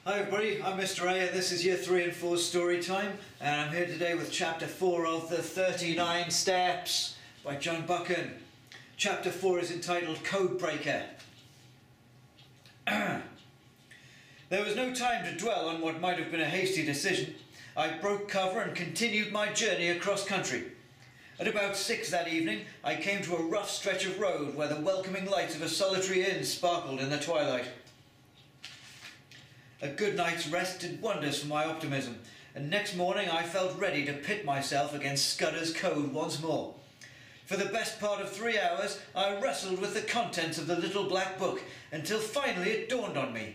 Hi everybody, I'm Mr. A and this is year 3 and 4 story time, and I'm here today with chapter 4 of the 39 Steps by John Buchan. Chapter 4 is entitled Codebreaker. There was no time to dwell on what might have been a hasty decision. I broke cover and continued my journey across country. At about 6 that evening I came to a rough stretch of road where the welcoming lights of a solitary inn sparkled in the twilight. A good night's rest did wonders for my optimism, and next morning I felt ready to pit myself against Scudder's code once more. For the best part of 3 hours I wrestled with the contents of the little black book, until finally it dawned on me.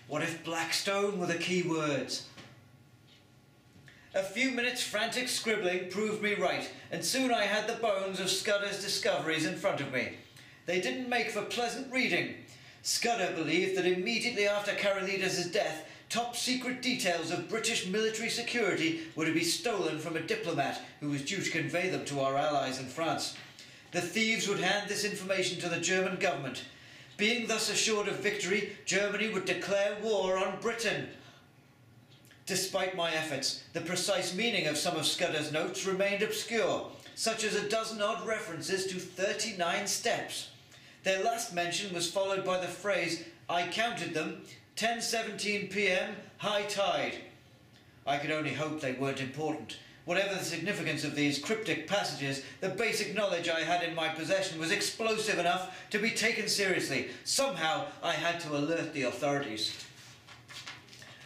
What if Blackstone were the key words? A few minutes' frantic scribbling proved me right, and soon I had the bones of Scudder's discoveries in front of me. They didn't make for pleasant reading. Scudder believed that immediately after Carolitas' death, top-secret details of British military security were to be stolen from a diplomat who was due to convey them to our allies in France. The thieves would hand this information to the German government. Being thus assured of victory, Germany would declare war on Britain. Despite my efforts, the precise meaning of some of Scudder's notes remained obscure, such as a dozen-odd references to 39 steps. Their last mention was followed by the phrase, I counted them, 10:17 p.m, high tide. I could only hope they weren't important. Whatever the significance of these cryptic passages, the basic knowledge I had in my possession was explosive enough to be taken seriously. Somehow I had to alert the authorities.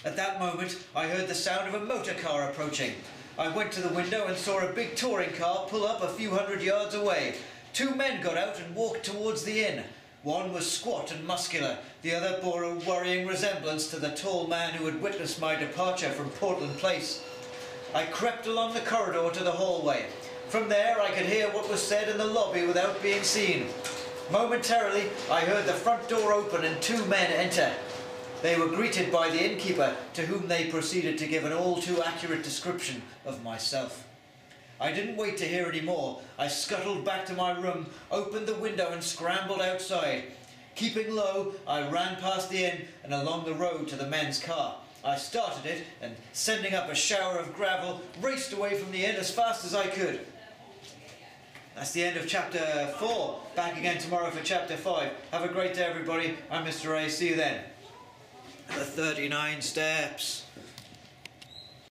At that moment I heard the sound of a motor car approaching. I went to the window and saw a big touring car pull up a few hundred yards away. 2 men got out and walked towards the inn. One was squat and muscular, the other bore a worrying resemblance to the tall man who had witnessed my departure from Portland Place. I crept along the corridor to the hallway. From there I could hear what was said in the lobby without being seen. Momentarily I heard the front door open and 2 men enter. They were greeted by the innkeeper, to whom they proceeded to give an all too accurate description of myself. I didn't wait to hear any more. I scuttled back to my room, opened the window and scrambled outside. Keeping low, I ran past the inn and along the road to the men's car. I started it and, sending up a shower of gravel, raced away from the inn as fast as I could. That's the end of chapter 4. Back again tomorrow for chapter 5. Have a great day, everybody. I'm Mr. A. See you then. The 39 Steps.